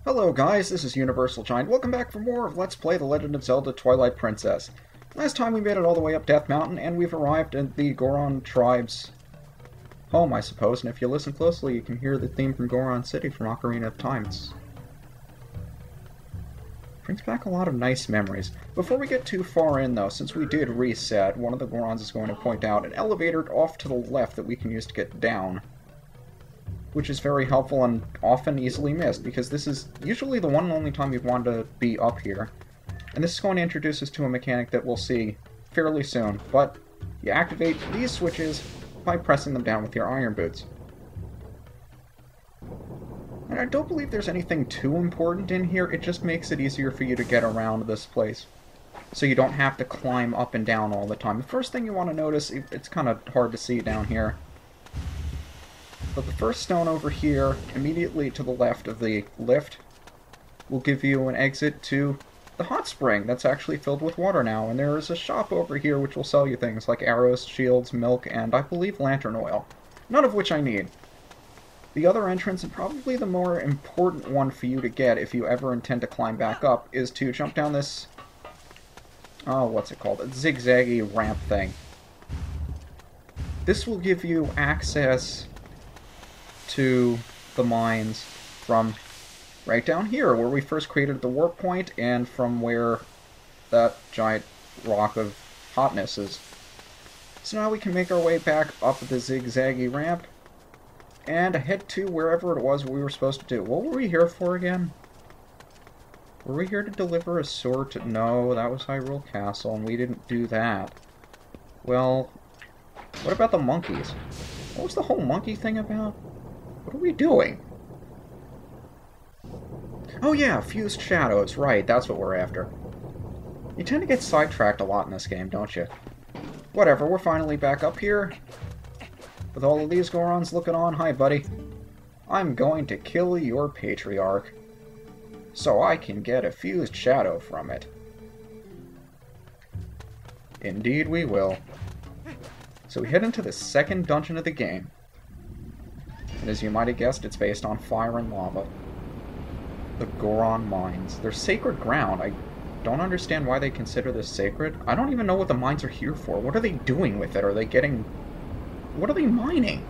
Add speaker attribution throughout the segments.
Speaker 1: Hello guys, this is UniversalGiant. Welcome back for more of Let's Play The Legend of Zelda Twilight Princess. Last time we made it all the way up Death Mountain, and we've arrived at the Goron tribe's home, I suppose, and if you listen closely you can hear the theme from Goron City from Ocarina of Time. It brings back a lot of nice memories. Before we get too far in though, since we did reset, one of the Gorons is going to point out an elevator off to the left that we can use to get down, which is very helpful and often easily missed, because this is usually the one and only time you'd want to be up here. And this is going to introduce us to a mechanic that we'll see fairly soon, but you activate these switches by pressing them down with your iron boots. And I don't believe there's anything too important in here, it just makes it easier for you to get around this place, so you don't have to climb up and down all the time. The first thing you want to notice, it's kind of hard to see down here, but the first stone over here, immediately to the left of the lift, will give you an exit to the hot spring that's actually filled with water now. And there is a shop over here which will sell you things like arrows, shields, milk, and I believe lantern oil. None of which I need. The other entrance, and probably the more important one for you to get if you ever intend to climb back up, is to jump down this, what's it called? A zigzaggy ramp thing. This will give you access to the mines from right down here, where we first created the warp point, and from where that giant rock of hotness is. So now we can make our way back up the zigzaggy ramp and head to wherever it was we were supposed to do. What were we here for again? Were we here to deliver a sword to... No, that was Hyrule Castle, and we didn't do that. Well, what about the monkeys? What was the whole monkey thing about? What are we doing? Oh yeah, fused shadows, right, that's what we're after. You tend to get sidetracked a lot in this game, don't you? Whatever, we're finally back up here. With all of these Gorons looking on, hi buddy. I'm going to kill your patriarch, so I can get a fused shadow from it. Indeed we will. So we head into the second dungeon of the game. And as you might have guessed, it's based on fire and lava. The Goron Mines. They're sacred ground. I don't understand why they consider this sacred. I don't even know what the mines are here for. What are they doing with it? Are they getting... What are they mining?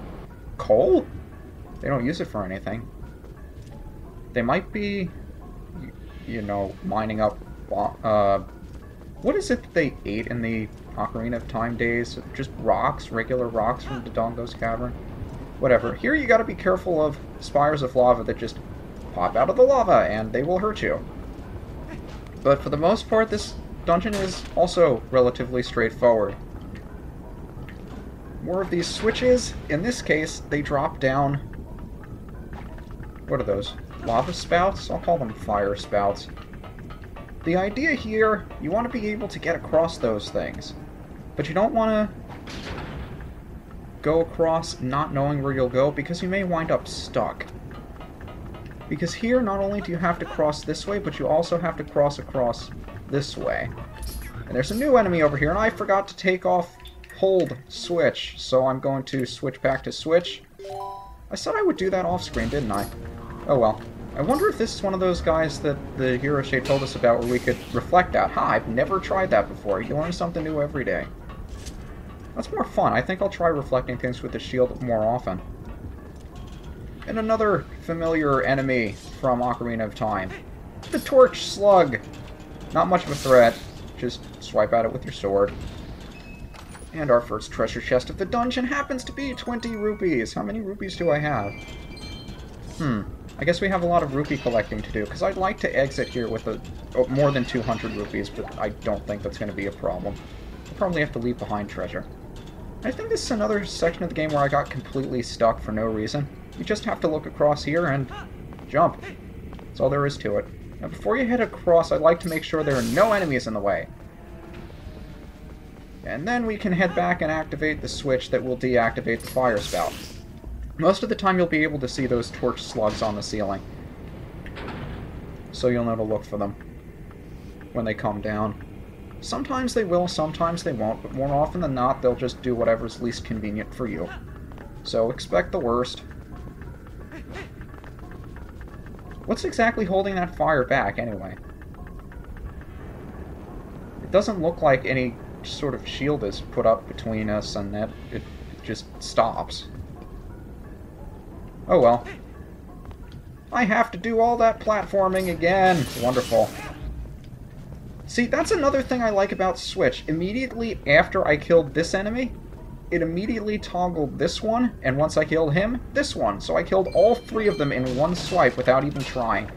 Speaker 1: Coal? They don't use it for anything. They might be, you know, mining up... what is it that they ate in the Ocarina of Time days? Just rocks? Regular rocks from Dodongo's Cavern? Whatever. Here you gotta be careful of spires of lava that just pop out of the lava, and they will hurt you. But for the most part, this dungeon is also relatively straightforward. More of these switches. In this case, they drop down... What are those? Lava spouts? I'll call them fire spouts. The idea here, you want to be able to get across those things. But you don't want to go across not knowing where you'll go, because you may wind up stuck. Because here, not only do you have to cross this way, but you also have to cross across this way. And there's a new enemy over here, and I forgot to take off hold switch, so I'm going to switch back to switch. I said I would do that off screen, didn't I? Oh well. I wonder if this is one of those guys that the Hero Shade told us about where we could reflect out. Ha, I've never tried that before. You learn something new every day. That's more fun. I think I'll try reflecting things with the shield more often. And another familiar enemy from Ocarina of Time. The Torch Slug. Not much of a threat. Just swipe at it with your sword. And our first treasure chest of the dungeon happens to be 20 rupees. How many rupees do I have? I guess we have a lot of rupee collecting to do, because I'd like to exit here with more than 200 rupees, but I don't think that's going to be a problem. I'll probably have to leave behind treasure. I think this is another section of the game where I got completely stuck for no reason. You just have to look across here and jump. That's all there is to it. Now before you head across, I'd like to make sure there are no enemies in the way. And then we can head back and activate the switch that will deactivate the fire spout. Most of the time you'll be able to see those torch slugs on the ceiling, so you'll know to look for them when they come down. Sometimes they will, sometimes they won't, but more often than not they'll just do whatever's least convenient for you. So expect the worst. What's exactly holding that fire back, anyway? It doesn't look like any sort of shield is put up between us and that it just stops. Oh well. I have to do all that platforming again! Wonderful. See, that's another thing I like about Switch. Immediately after I killed this enemy, it immediately toggled this one, and once I killed him, this one. So I killed all three of them in one swipe without even trying.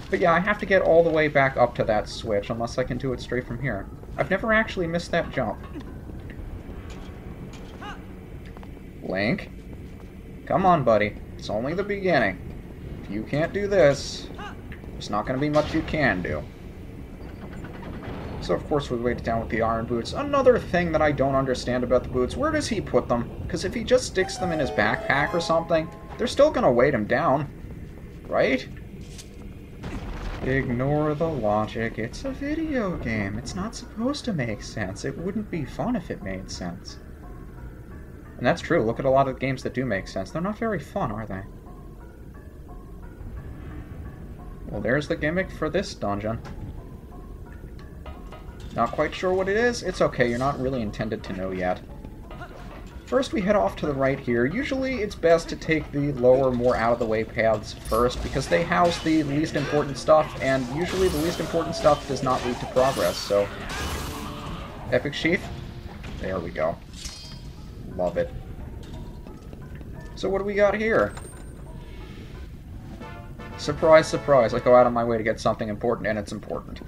Speaker 1: But yeah, I have to get all the way back up to that switch, unless I can do it straight from here. I've never actually missed that jump. Link? Come on, buddy. It's only the beginning. If you can't do this, there's not going to be much you can do. So of course we weight it down with the iron boots. Another thing that I don't understand about the boots, where does he put them? Because if he just sticks them in his backpack or something, they're still going to weight him down. Right? Ignore the logic. It's a video game. It's not supposed to make sense. It wouldn't be fun if it made sense. And that's true. Look at a lot of games that do make sense. They're not very fun, are they? Well, there's the gimmick for this dungeon. Not quite sure what it is? It's okay, you're not really intended to know yet. First we head off to the right here. Usually it's best to take the lower, more out-of-the-way paths first, because they house the least important stuff, and usually the least important stuff does not lead to progress, so... Epic Sheath? There we go. Love it. So what do we got here? Surprise, surprise, I go out of my way to get something important, and it's important.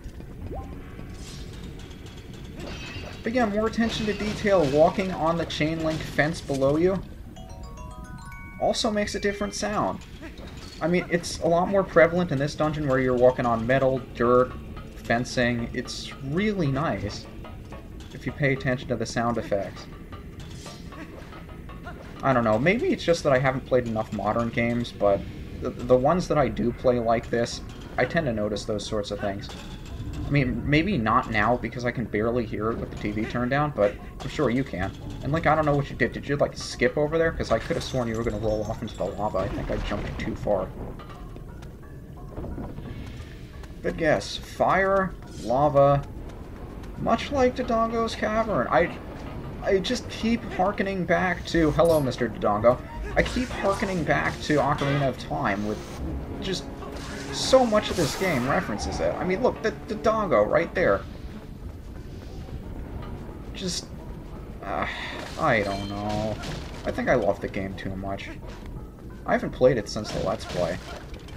Speaker 1: But yeah, more attention to detail. Walking on the chain link fence below you also makes a different sound. I mean, it's a lot more prevalent in this dungeon where you're walking on metal, dirt, fencing. It's really nice if you pay attention to the sound effects. I don't know, maybe it's just that I haven't played enough modern games, but the ones that I do play like this, I tend to notice those sorts of things. I mean, maybe not now, because I can barely hear it with the TV turned down, but I'm sure you can. And, like, I don't know what you did. Did you, like, skip over there? Because I could have sworn you were going to roll off into the lava. I think I jumped too far. But yes, fire, lava, much like Dodongo's Cavern. I just keep hearkening back to... Hello, Mr. Dodongo. I keep hearkening back to Ocarina of Time with just... so much of this game references it. I mean, look, the Dodongo right there. Just... I don't know. I think I love the game too much. I haven't played it since the Let's Play.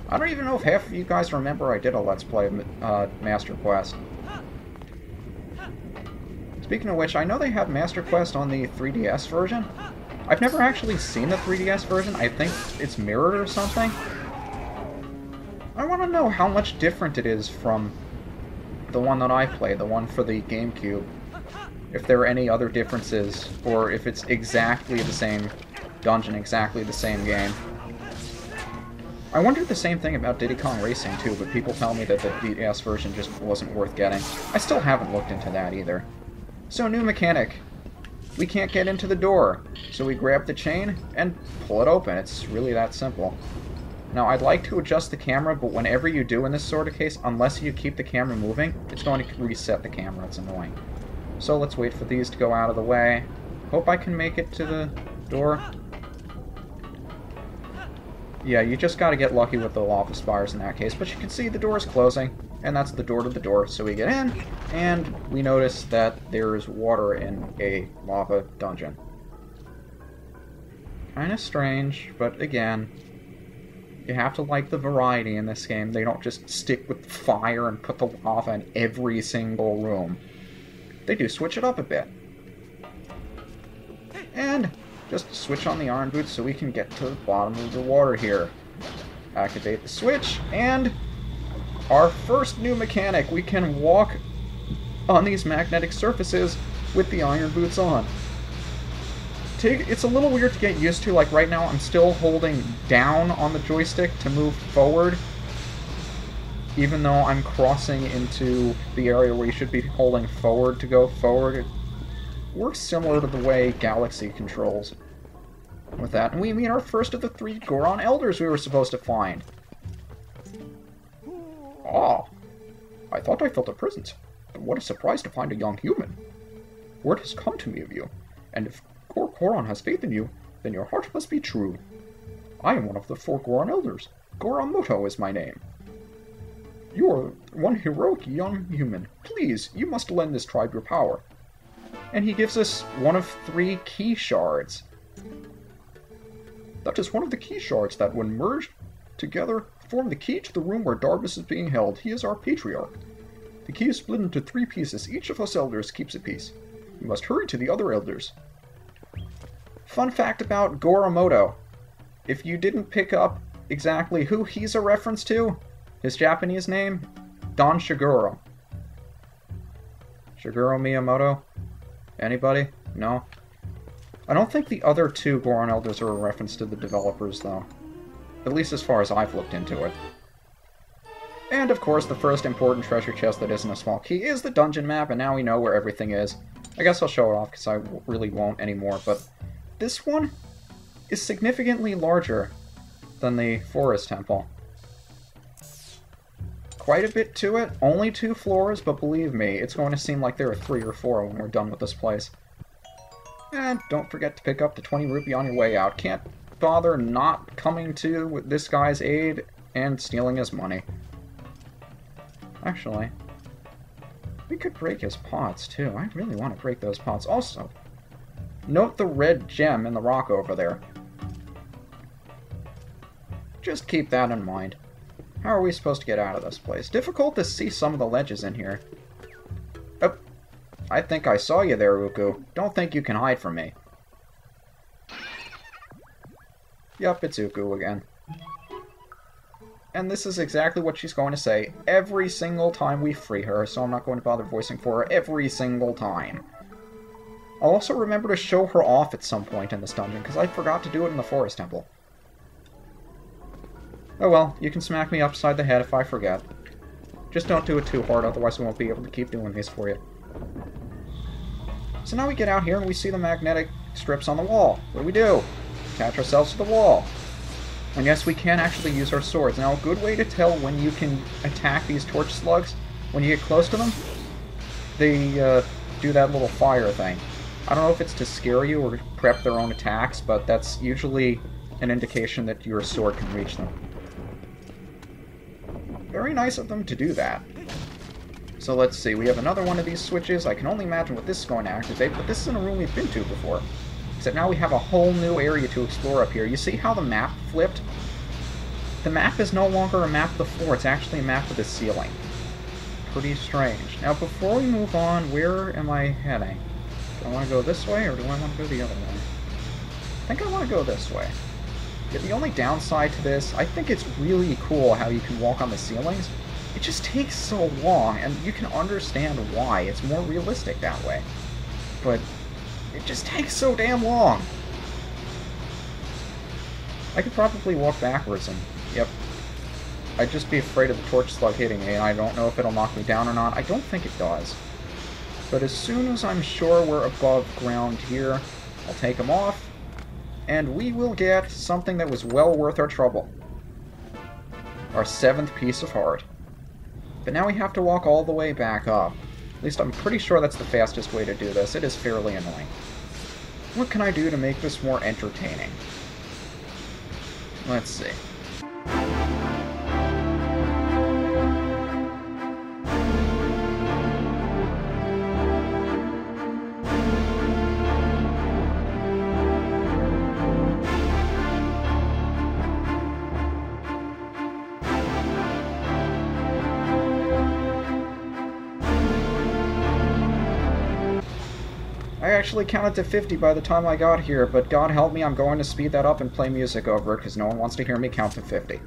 Speaker 1: I don't even know if half of you guys remember I did a Let's Play of Master Quest. Speaking of which, I know they have Master Quest on the 3DS version. I've never actually seen the 3DS version. I think it's mirrored or something. I want to know how much different it is from the one that I played, the one for the GameCube. If there are any other differences, or if it's exactly the same dungeon, exactly the same game. I wondered the same thing about Diddy Kong Racing too, but people tell me that the DS version just wasn't worth getting. I still haven't looked into that either. So, new mechanic. We can't get into the door, so we grab the chain and pull it open. It's really that simple. Now, I'd like to adjust the camera, but whenever you do in this sort of case, unless you keep the camera moving, it's going to reset the camera. It's annoying. So let's wait for these to go out of the way. Hope I can make it to the door. Yeah, you just gotta get lucky with the lava spires in that case, but you can see the door is closing, and that's the door to the door. So we get in, and we notice that there is water in a lava dungeon. Kinda strange, but again... You have to like the variety in this game. They don't just stick with fire and put the lava in every single room. They do switch it up a bit. And just switch on the iron boots so we can get to the bottom of the water here. Activate the switch, and our first new mechanic. We can walk on these magnetic surfaces with the iron boots on. It's a little weird to get used to. Like right now I'm still holding down on the joystick to move forward, even though I'm crossing into the area where you should be holding forward to go forward. It works similar to the way Galaxy controls with that. And we meet our first of the 3 Goron Elders we were supposed to find. Ah, I thought I felt a presence, but what a surprise to find a young human. Word has come to me of you, and if Goron has faith in you, then your heart must be true. I am one of the 4 Goron elders. Goro Moto is my name. You are one heroic young human. Please, you must lend this tribe your power. And he gives us one of 3 key shards. That is one of the key shards that, when merged together, form the key to the room where Darbus is being held. He is our patriarch. The key is split into 3 pieces. Each of us elders keeps a piece. You must hurry to the other elders. Fun fact about Goro Moto. If you didn't pick up exactly who he's a reference to, his Japanese name, Don Shiguro. Shigeru Miyamoto? Anybody? No? I don't think the other 2 Goron Elders are a reference to the developers, though. At least as far as I've looked into it. And, of course, the first important treasure chest that isn't a small key is the dungeon map, and now we know where everything is. I guess I'll show it off, because I really won't anymore, but this one is significantly larger than the Forest Temple. Quite a bit to it, only 2 floors, but believe me, it's going to seem like there are 3 or 4 when we're done with this place. And don't forget to pick up the 20 rupee on your way out. Can't bother not coming to this guy's aid and stealing his money. Actually, we could break his pots, too. I really want to break those pots. Also, note the red gem in the rock over there. Just keep that in mind. How are we supposed to get out of this place? Difficult to see some of the ledges in here. Oh, I think I saw you there, Uku. Don't think you can hide from me. Yup, it's Uku again. And this is exactly what she's going to say every single time we free her, so I'm not going to bother voicing for her every single time. I'll also remember to show her off at some point in this dungeon, because I forgot to do it in the Forest Temple. Oh well, you can smack me upside the head if I forget. Just don't do it too hard, otherwise I won't be able to keep doing these for you. So now we get out here and we see the magnetic strips on the wall. What do? Attach ourselves to the wall. And yes, we can actually use our swords. Now, a good way to tell when you can attack these torch slugs, when you get close to them, they do that little fire thing. I don't know if it's to scare you or prep their own attacks, but that's usually an indication that your sword can reach them. Very nice of them to do that. So let's see, we have another one of these switches. I can only imagine what this is going to activate, but this isn't a room we've been to before. Except now we have a whole new area to explore up here. You see how the map flipped? The map is no longer a map of the floor, it's actually a map of the ceiling. Pretty strange. Now before we move on, where am I heading? Do I want to go this way, or do I want to go the other way? I think I want to go this way. Yeah, the only downside to this, I think it's really cool how you can walk on the ceilings. It just takes so long, and you can understand why. It's more realistic that way. But it just takes so damn long. I could probably walk backwards and, yep. I'd just be afraid of the torch slug hitting me, and I don't know if it'll knock me down or not. I don't think it does. But as soon as I'm sure we're above ground here, I'll take them off, and we will get something that was well worth our trouble. Our 7th piece of heart. But now we have to walk all the way back up. At least I'm pretty sure that's the fastest way to do this. It is fairly annoying. What can I do to make this more entertaining? Let's see. I actually counted to 50 by the time I got here, but God help me, I'm going to speed that up and play music over it, because no one wants to hear me count to 50.